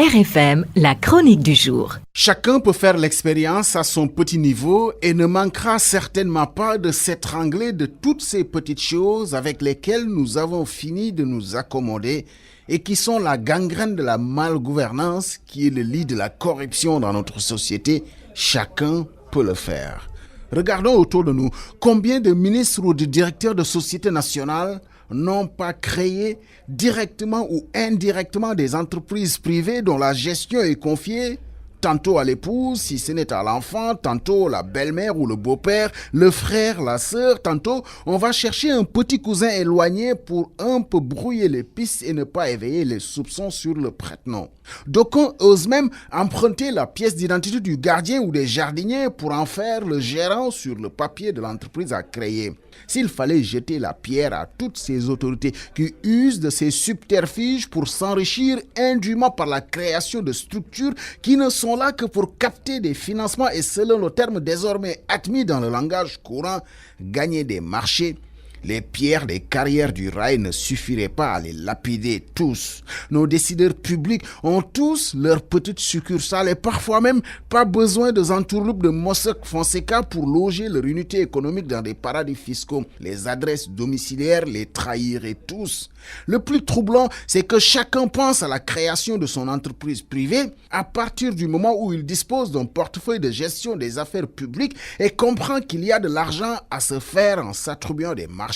RFM, la chronique du jour. Chacun peut faire l'expérience à son petit niveau et ne manquera certainement pas de s'étrangler de toutes ces petites choses avec lesquelles nous avons fini de nous accommoder et qui sont la gangrène de la malgouvernance qui est le lit de la corruption dans notre société. Chacun peut le faire. Regardons autour de nous combien de ministres ou de directeurs de sociétés nationales n'ont pas créé directement ou indirectement des entreprises privées dont la gestion est confiée tantôt à l'épouse, si ce n'est à l'enfant, tantôt la belle-mère ou le beau-père, le frère, la sœur, tantôt on va chercher un petit cousin éloigné pour un peu brouiller les pistes et ne pas éveiller les soupçons sur le prête-nom. D'aucuns osent même emprunter la pièce d'identité du gardien ou des jardiniers pour en faire le gérant sur le papier de l'entreprise à créer. S'il fallait jeter la pierre à toutes ces autorités qui usent de ces subterfuges pour s'enrichir indûment par la création de structures qui ne sont là que pour capter des financements et selon le terme désormais admis dans le langage courant, gagner des marchés, les pierres des carrières du rail ne suffiraient pas à les lapider tous. Nos décideurs publics ont tous leurs petites succursales et parfois même pas besoin de entourloupes de Mossack Fonseca pour loger leur unité économique dans des paradis fiscaux. Les adresses domiciliaires les trahiraient tous. Le plus troublant, c'est que chacun pense à la création de son entreprise privée à partir du moment où il dispose d'un portefeuille de gestion des affaires publiques et comprend qu'il y a de l'argent à se faire en s'attribuant des marchés.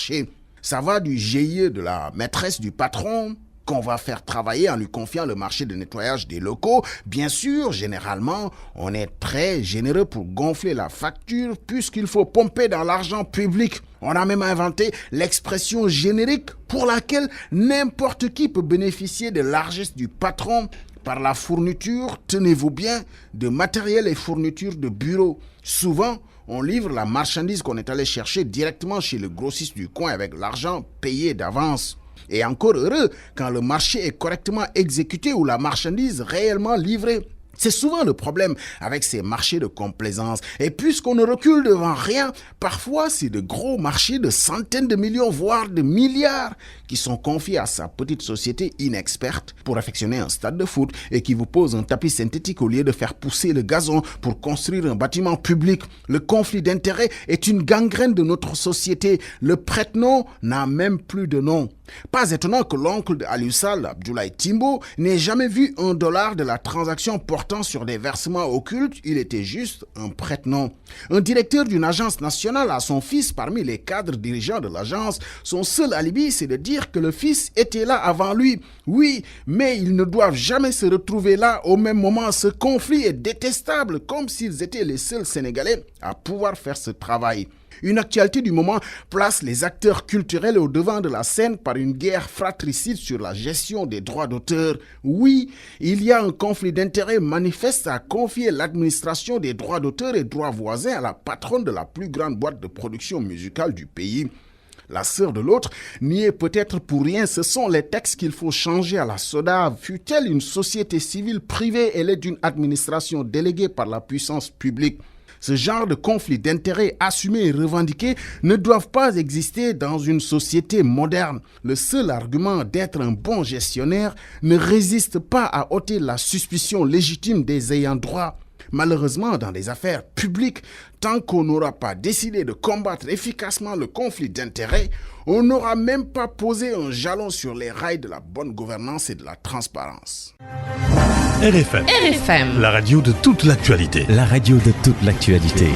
Ça va du GIE de la maîtresse du patron qu'on va faire travailler en lui confiant le marché de nettoyage des locaux. Bien sûr, généralement, on est très généreux pour gonfler la facture puisqu'il faut pomper dans l'argent public. On a même inventé l'expression générique pour laquelle n'importe qui peut bénéficier de largesse du patron par la fourniture, tenez-vous bien, de matériel et fournitures de bureau. Souvent, on livre la marchandise qu'on est allé chercher directement chez le grossiste du coin avec l'argent payé d'avance. Et encore heureux quand le marché est correctement exécuté ou la marchandise réellement livrée. C'est souvent le problème avec ces marchés de complaisance. Et puisqu'on ne recule devant rien, parfois c'est de gros marchés de centaines de millions, voire de milliards, qui sont confiés à sa petite société inexperte pour affectionner un stade de foot et qui vous pose un tapis synthétique au lieu de faire pousser le gazon pour construire un bâtiment public. Le conflit d'intérêts est une gangrène de notre société. Le prête-nom n'a même plus de nom. Pas étonnant que l'oncle de Aliou Sall, Abdoulaye Timbo, n'ait jamais vu $1 de la transaction portant sur des versements occultes. Il était juste un prête-nom. Un directeur d'une agence nationale a son fils parmi les cadres dirigeants de l'agence. Son seul alibi, c'est de dire que le fils était là avant lui. Oui, mais ils ne doivent jamais se retrouver là au même moment. Ce conflit est détestable, comme s'ils étaient les seuls Sénégalais à pouvoir faire ce travail. Une actualité du moment place les acteurs culturels au devant de la scène par une guerre fratricide sur la gestion des droits d'auteur. Oui, il y a un conflit d'intérêts manifeste à confier l'administration des droits d'auteur et droits voisins à la patronne de la plus grande boîte de production musicale du pays. La sœur de l'autre n'y est peut-être pour rien. Ce sont les textes qu'il faut changer à la SODAV. Fût-elle une société civile privée, elle est d'une administration déléguée par la puissance publique. Ce genre de conflits d'intérêts assumés et revendiqués ne doivent pas exister dans une société moderne. Le seul argument d'être un bon gestionnaire ne résiste pas à ôter la suspicion légitime des ayants droit. Malheureusement, dans les affaires publiques, tant qu'on n'aura pas décidé de combattre efficacement le conflit d'intérêts, on n'aura même pas posé un jalon sur les rails de la bonne gouvernance et de la transparence. RFM, la radio de toute l'actualité. La radio de toute l'actualité.